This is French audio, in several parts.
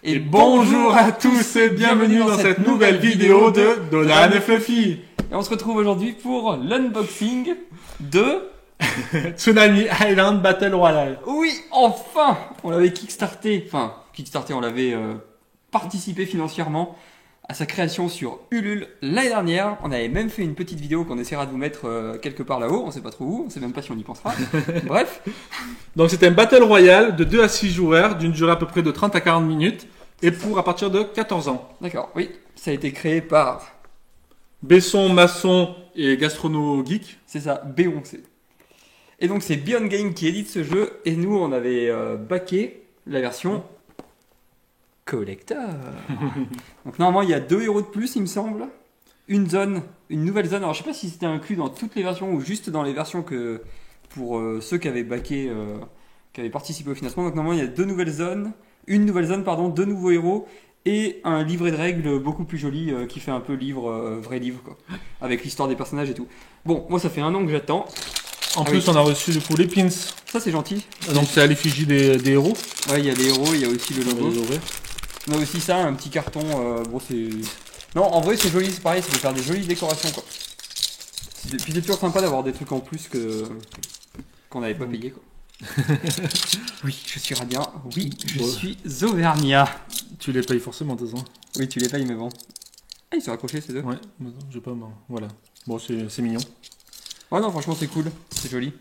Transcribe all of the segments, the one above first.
Et bonjour à tous et bienvenue dans cette nouvelle vidéo de Dolan et Fluffy. Et on se retrouve aujourd'hui pour l'unboxing de Tsunami Island Battle Royale. Oui, enfin. On l'avait kickstarté, on l'avait participé financièrement à sa création sur Ulule l'année dernière. On avait même fait une petite vidéo qu'on essaiera de vous mettre quelque part là-haut. On sait pas trop où, on sait même pas si on y pensera. Bref. Donc c'était un Battle Royale de 2 à 6 joueurs d'une durée à peu près de 30 à 40 minutes et pour à partir de 14 ans. D'accord, oui. Ça a été créé par Besson, Masson et Gastrono Geek. C'est ça, B11. Et donc c'est Beyond Game qui édite ce jeu et nous on avait backé la version collector. Donc normalement il y a 2 euros de plus il me semble. Une nouvelle zone. Alors je sais pas si c'était inclus dans toutes les versions ou juste dans les versions que pour ceux qui avaient backé, qui avaient participé au financement. Donc normalement il y a 2 nouveelles zones, 2 nouveaux héros et un livret de règles beaucoup plus joli qui fait un peu livre, vrai livre quoi, avec l'histoire des personnages et tout. Bon, moi ça fait 1 an que j'attends. En plus, on a reçu du coup les pins. Ça, c'est gentil. Donc, c'est à l'effigie des héros. Ouais, il y a les héros, il y a aussi le logo. On a aussi ça, un petit carton. Bon, c'est. Non, en vrai, c'est joli, c'est pareil, ça peut faire des jolies décorations quoi. Puis c'est toujours sympa d'avoir des trucs en plus qu'on n'avait pas payé quoi. Oui, je suis radien. Oui, je suis Auvergnat. Tu les payes forcément, de toute façon. Oui, tu les payes, mais bon. Ah, ils sont accrochés ces deux. Ouais, j'ai pas. Voilà. Bon, c'est mignon. Ouais, non, franchement, c'est cool. C'est joli.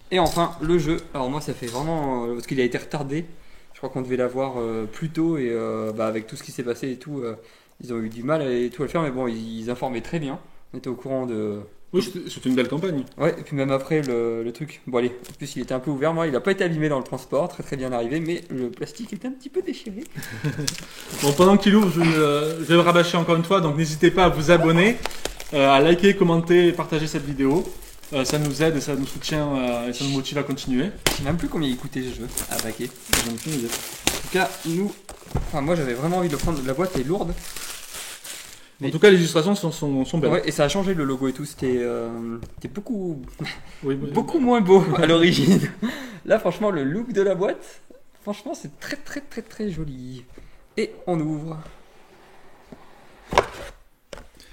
Et enfin, le jeu. Alors, moi, ça fait vraiment. Parce qu'il a été retardé. Je crois qu'on devait l'avoir plus tôt. Et avec tout ce qui s'est passé et tout, ils ont eu du mal à le faire. Mais bon, ils informaient très bien. On était au courant de. Oui, c'était une belle campagne. Ouais, et puis même après, le truc. Bon, allez, en plus, il était un peu ouvert. Moi, il n'a pas été abîmé dans le transport. Très, très bien arrivé. Mais le plastique était un petit peu déchiré. Bon, pendant qu'il ouvre, je vais le rabâcher encore une fois. Donc, n'hésitez pas à vous abonner, à liker, commenter et partager cette vidéo. Ça nous aide et ça nous soutient et ça nous motive à continuer. Je sais même plus combien il coûtait ce jeu à baquer. En tout cas, moi j'avais vraiment envie de le prendre. La boîte est lourde. Mais... En tout cas, les illustrations sont belles. Ouais, et ça a changé le logo et tout. C'était beaucoup, oui, beaucoup moins beau à l'origine. Là, franchement, le look de la boîte, franchement, c'est très très très très joli. Et on ouvre.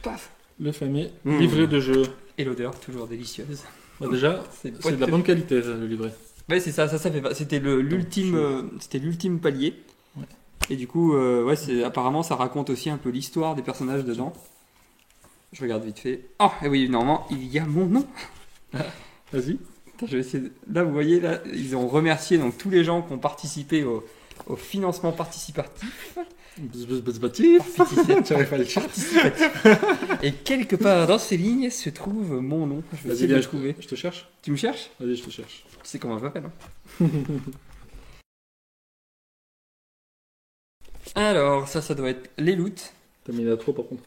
Paf. Le fameux livret de jeu. Et l'odeur, toujours délicieuse. Bah déjà, c'est de la bonne qualité, le livret. Ouais, c'est ça fait. C'était l'ultime palier. Ouais. Et du coup, apparemment, ça raconte aussi un peu l'histoire des personnages dedans. Je regarde vite fait. Oh, et oui, normalement, il y a mon nom. Vas-y. Attends, je vais essayer. Là, vous voyez, là, ils ont remercié donc tous les gens qui ont participé au financement participatif. J'arrive à le chercher. Et quelque part dans ces lignes se trouve mon nom. Je vais essayer de le trouver. Je te cherche. Tu me cherches? Vas-y, je te cherche. Tu sais comment je m'appelle, hein. Alors, ça doit être les loots. T'as mis là trop par contre.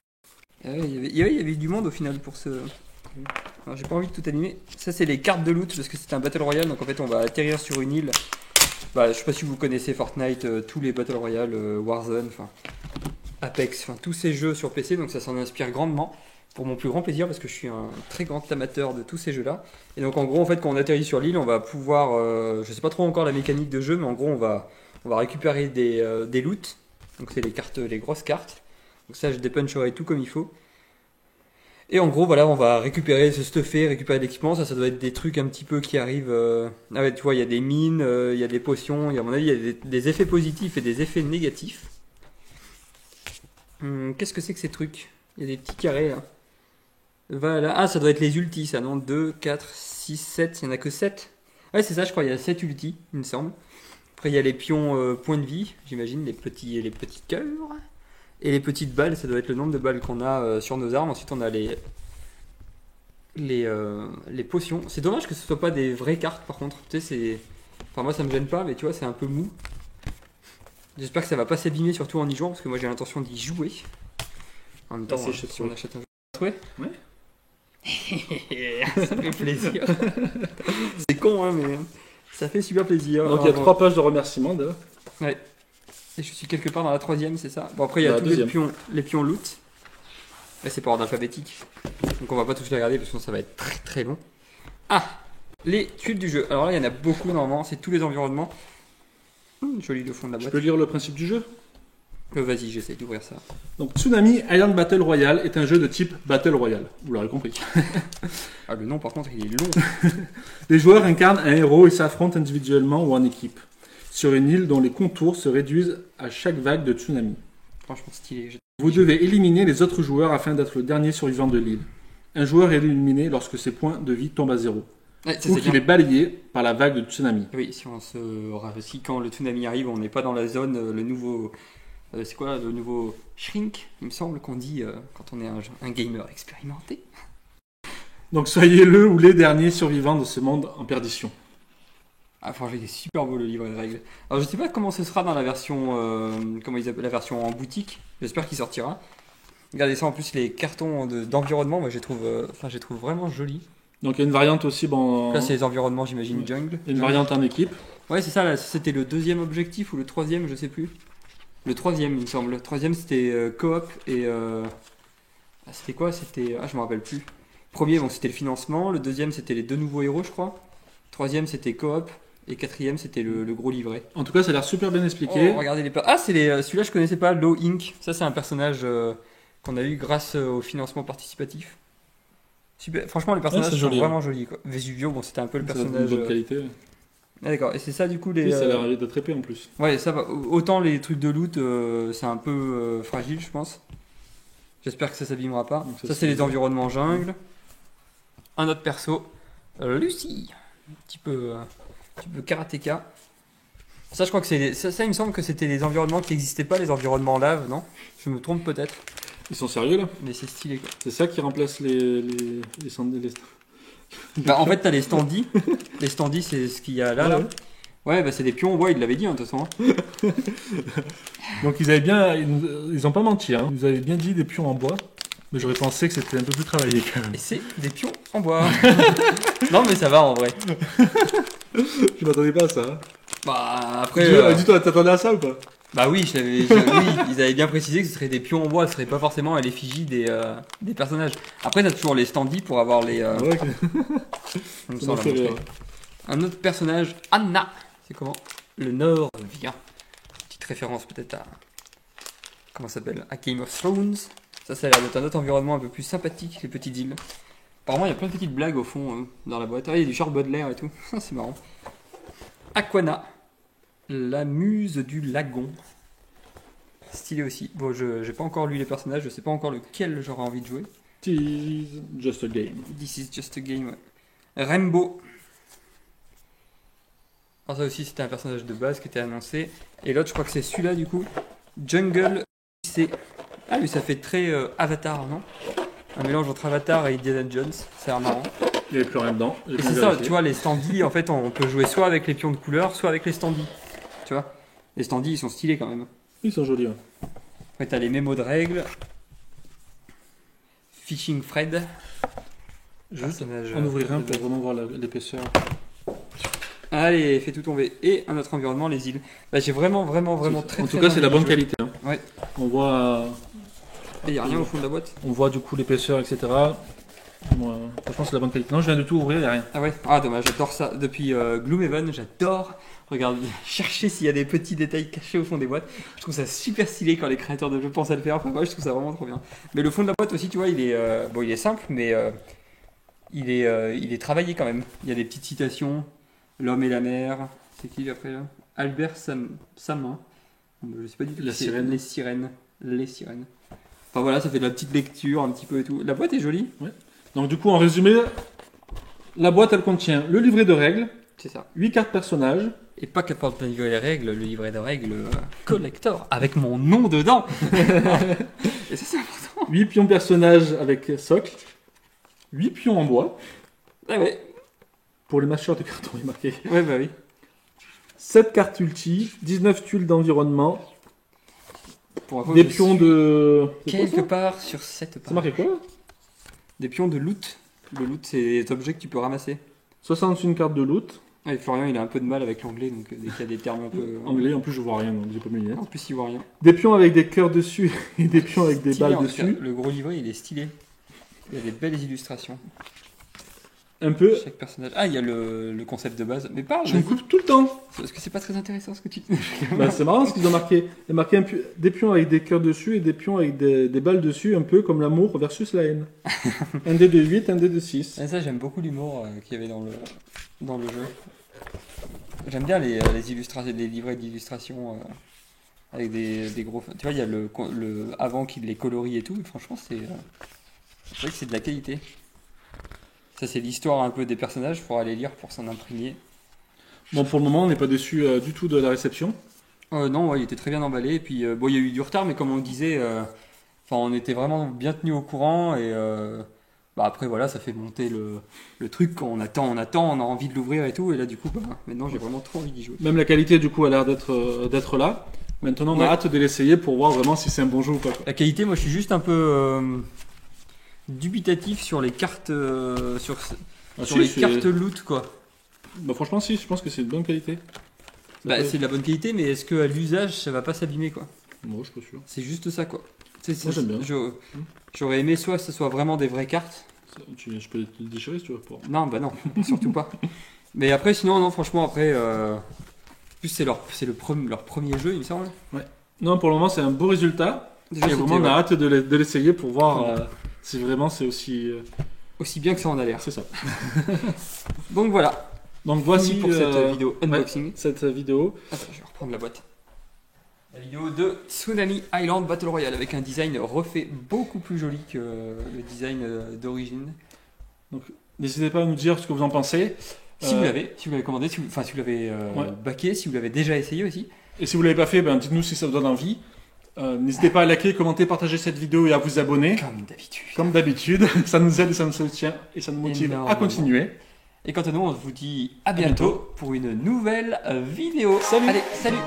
Il y avait du monde au final pour ce. Alors, j'ai pas envie de tout animer. Ça, c'est les cartes de loot parce que c'est un Battle Royale. Donc en fait, on va atterrir sur une île. Je sais pas si vous connaissez Fortnite, tous les Battle Royale, Warzone, Apex, tous ces jeux sur PC. Donc ça s'en inspire grandement pour mon plus grand plaisir parce que je suis un très grand amateur de tous ces jeux-là. Et donc en gros, en fait, quand on atterrit sur l'île, on va pouvoir. Je sais pas trop encore la mécanique de jeu, mais en gros, on va récupérer des loots. Donc c'est les grosses cartes. Donc ça, je dépuncherai tout comme il faut. Et en gros, voilà, on va récupérer, se stuffer, récupérer de l'équipement. Ça doit être des trucs un petit peu qui arrivent. Ah ouais, tu vois, il y a des mines, il y a des potions. À mon avis, il y a des effets positifs et des effets négatifs. Qu'est-ce que c'est que ces trucs? Il y a des petits carrés là. Voilà. Ah, ça doit être les ultis, ça, non? 2, 4, 6, 7. Il n'y en a que 7. Ouais, c'est ça, je crois. Il y a 7 ultis, il me semble. Après, il y a les pions points de vie, j'imagine, les petits cœurs. Et les petites balles, ça doit être le nombre de balles qu'on a sur nos armes. Ensuite, on a les potions. C'est dommage que ce soit pas des vraies cartes, par contre. Tu sais, moi, ça me gêne pas, mais tu vois, c'est un peu mou. J'espère que ça va pas s'abîmer, surtout en y jouant, parce que moi, j'ai l'intention d'y jouer. En même temps, si on achète un jeu. Ouais. Ça fait plaisir. C'est con, hein, mais ça fait super plaisir. Donc, il y a 3 pages de remerciements, d'ailleurs. Ouais. Et je suis quelque part dans la 3e, c'est ça? Bon, après, il y a tous les pions loot. Là, c'est par ordre alphabétique. Donc, on va pas tous les regarder parce que sinon, ça va être très très long. Ah! Les tuiles du jeu. Alors là, il y en a beaucoup normalement. C'est tous les environnements. Joli le fond de la boîte. Tu peux lire le principe du jeu? Vas-y, j'essaie d'ouvrir ça. Donc Tsunami Island Battle Royale est un jeu de type Battle Royale, vous l'aurez compris. Ah, le nom par contre, il est long. Les joueurs incarnent un héros et s'affrontent individuellement ou en équipe, sur une île dont les contours se réduisent à chaque vague de tsunami. Franchement stylé. Vous devez éliminer les autres joueurs afin d'être le dernier survivant de l'île. Un joueur est éliminé lorsque ses points de vie tombent à zéro, Ouais, ça, ou c'est qu'il bien. est balayé par la vague de tsunami. Oui, si quand le tsunami arrive, on n'est pas dans la zone, le nouveau... c'est quoi le nouveau shrink, il me semble qu'on dit quand on est un gamer expérimenté. Donc soyez le ou les derniers survivants de ce monde en perdition. Ah, franchement, il est super beau le livret de règles. Alors, je sais pas comment ce sera dans la version, comment ils appellent la version en boutique. J'espère qu'il sortira. Regardez ça, en plus, les cartons d'environnement, moi, je les trouve vraiment jolis. Donc il y a une variante aussi, bon, Là, c'est les environnements, j'imagine, jungle. une variante en équipe. Ouais, c'est ça, là, c'était le deuxième objectif ou le troisième, je sais plus. Le troisième, il me semble. Le troisième, c'était coop et. C'était quoi? C'était. Ah, je me rappelle plus. Premier, bon, c'était le financement. Le deuxième, c'était les deux nouveaux héros, je crois. Troisième, c'était coop. Et quatrième, c'était le gros livret. En tout cas, ça a l'air super bien expliqué. Oh, regardez les Ah, c'est celui-là, je connaissais pas, Low Inc. Ça, c'est un personnage qu'on a eu grâce au financement participatif. Super. Franchement, les personnages c'est sont joli, vraiment jolis, quoi. Vesuvio, bon, c'était un peu le Ça a personnage. une bonne qualité. Ah, d'accord. Et c'est ça, du coup, les. Oui, ça a l'air d'être épais en plus. Ouais, ça va. Autant les trucs de loot, c'est un peu fragile, je pense. J'espère que ça s'abîmera pas. Donc Ça, c'est les environnements jungle. Un autre perso, Lucie. Un petit peu karatéka. Ça, je crois que c'est. Ça, il me semble que c'était les environnements qui n'existaient pas, les environnements lave, non? Je me trompe peut-être. Ils sont sérieux là? Mais c'est stylé, quoi. C'est ça qui remplace les Bah, en fait, t'as les standees. Les standees, c'est ce qu'il y a là. Ouais, là. ouais. Ouais, bah, c'est des pions en bois, il l'avait dit, hein, de toute façon. Donc ils avaient bien, ils ont pas menti, hein. Ils avaient bien dit des pions en bois, mais j'aurais pensé que c'était un peu plus travaillé quand même. Et c'est des pions en bois. Non, mais ça va en vrai. Je m'attendais pas à ça. Hein. Bah, après. Dis-toi, t'attendais à ça ou pas? Bah oui, oui, ils avaient bien précisé que ce serait des pions en bois, ce serait pas forcément à l'effigie des personnages. Après, t'as toujours les standees pour avoir les. Ouais, ok. Comme Ça ça, on m'a l'a fait montré. rire. Un autre personnage, Anna. C'est comment? Le Nord vient. Petite référence peut-être à. Comment ça s'appelle? À Game of Thrones. Ça a l'air d'être un autre environnement un peu plus sympathique, les petites îles. Apparemment, il y a plein de petites blagues au fond dans la boîte. Ah, il y a du Charles Baudelaire et tout. C'est marrant. Aquana. La muse du lagon. Stylé aussi. Bon, j'ai pas encore lu les personnages, je sais pas encore lequel j'aurais envie de jouer. Tis just a game. This is just a game, ouais. Rainbow. Alors ça aussi, c'était un personnage de base qui était annoncé. Et l'autre, je crois que c'est celui-là, du coup. Jungle C. Ah, lui, ça fait très Avatar, non? Un mélange entre Avatar et Indiana Jones. Ça a l'air marrant. Il n'y avait plus rien dedans. Et c'est ça, tu vois, les standees, en fait, on peut jouer soit avec les pions de couleur, soit avec les standees. Tu vois? Les standees, ils sont stylés quand même. Ils sont jolis. Ouais. Après, t'as les mémos de règles. Fishing Fred. Juste Personnage, en ouvrir un de pour vraiment voir l'épaisseur. Allez, fais tout tomber. Et un autre environnement, les îles. Bah, j'ai vraiment très En tout très cas, c'est envie la d'y bonne jouer. qualité. Hein. Ouais. On voit, Et y a rien au fond de la boîte. on voit du coup l'épaisseur, etc. Moi, franchement, c'est la bonne qualité. Non, je viens de tout ouvrir, il n'y a rien. Ah ouais. Ah dommage, j'adore ça. Depuis Gloomhaven, j'adore. Regarde, chercher s'il y a des petits détails cachés au fond des boîtes. Je trouve ça super stylé quand les créateurs de jeux pensent à le faire. Enfin, moi, je trouve ça vraiment trop bien. Mais le fond de la boîte aussi, tu vois, il est simple, mais il est travaillé quand même. Il y a des petites citations. L'homme et la mer. C'est qui après là? Albert Samin. Je sais pas du tout. La C'est sirène. Les sirènes. Les sirènes. Enfin voilà, ça fait de la petite lecture un petit peu et tout. La boîte est jolie. Donc, du coup, en résumé, la boîte, elle contient le livret de règles, C'est ça. 8 cartes personnages, Et pas qu'elle porte livrer les règles, le livret de règles collector avec mon nom dedans. Et ça c'est important. 8 pions personnages avec socle, 8 pions en bois. Ah ouais. Pour les mâcheurs de carton, il est marqué. Ouais bah oui. 7 cartes ulti, 19 tuiles d'environnement, Pour info, des je pions suis de... c'est quoi, quelque ça part sur cette C'est page. marqué quoi? Des pions de loot. Le loot c'est des objets que tu peux ramasser. 61 cartes de loot. Et Florian il a un peu de mal avec l'anglais donc dès qu'il y a des termes un peu Anglais, en plus je vois rien, donc j'ai pas mis les lunettes. En plus il voit rien. Des pions avec des cœurs dessus et des pions avec des Stylé, balles en tout cas. dessus. Le gros livret il est stylé. Il y a des belles illustrations. un peu. Chaque personnage. Ah, il y a le concept de base. Mais parle, Je me vas-y. coupe tout le temps. Parce que c'est pas très intéressant ce que tu dis. Bah, c'est marrant ce qu'ils ont marqué. Il y a marqué des pions avec des cœurs dessus et des pions avec des balles dessus, un peu comme l'amour versus la haine. Un dé de 8, un dé de 6. Et ça, j'aime beaucoup l'humour qu'il y avait dans le jeu. J'aime bien les illustrations, les livrets d'illustration avec des gros. Tu vois, il y a le avant qui les colorie et tout. Et franchement, c'est vrai que c'est de la qualité. Ça, c'est l'histoire un peu des personnages. Il faudra les lire pour s'en imprégner. Bon, pour le moment, on n'est pas déçu du tout de la réception. Non, ouais, il était très bien emballé. Et puis, bon, il y a eu du retard, mais comme on disait, on était vraiment bien tenu au courant. Et bah, après, voilà, ça fait monter le truc. Quand on attend, on a envie de l'ouvrir et tout. Et là, du coup, bah, maintenant, j'ai vraiment trop envie d'y jouer. Même la qualité, du coup, a l'air d'être là. Maintenant, on a hâte de l'essayer pour voir vraiment si c'est un bon jeu ou pas, quoi. La qualité, moi, je suis juste un peu dubitatif sur les cartes, sur les cartes loot, quoi. Bah, franchement, si, je pense que c'est de bonne qualité. Bah, c'est de la bonne qualité, mais est-ce qu'à l'usage, ça va pas s'abîmer, quoi? Moi, je suis pas sûr. C'est juste ça, quoi. Moi, j'aime bien. J'aurais aimé soit que ce soit vraiment des vraies cartes. Je peux te le déchirer si tu veux. Non, bah non, surtout pas. Mais après, sinon, non, franchement, après, plus c'est leur premier jeu, il me semble. Ouais. Non, pour le moment, c'est un beau résultat. Déjà, Et vraiment, on a hâte de l'essayer pour voir si vraiment c'est aussi. Aussi bien que ça en a l'air. C'est ça. Donc voilà. Donc voici pour cette vidéo unboxing. Cette vidéo. Attends, je vais reprendre la boîte. La vidéo de Tsunami Island Battle Royale avec un design refait beaucoup plus joli que le design d'origine. Donc n'hésitez pas à nous dire ce que vous en pensez. Si vous l'avez commandé, si vous l'avez backé, si vous l'avez déjà essayé aussi. Et si vous ne l'avez pas fait, dites-nous si ça vous donne envie. N'hésitez pas à liker, commenter, partager cette vidéo et à vous abonner. Comme d'habitude. Ça nous aide et ça nous soutient et ça nous motive à continuer. Et quant à nous, on vous dit à bientôt pour une nouvelle vidéo. Salut. Allez, salut.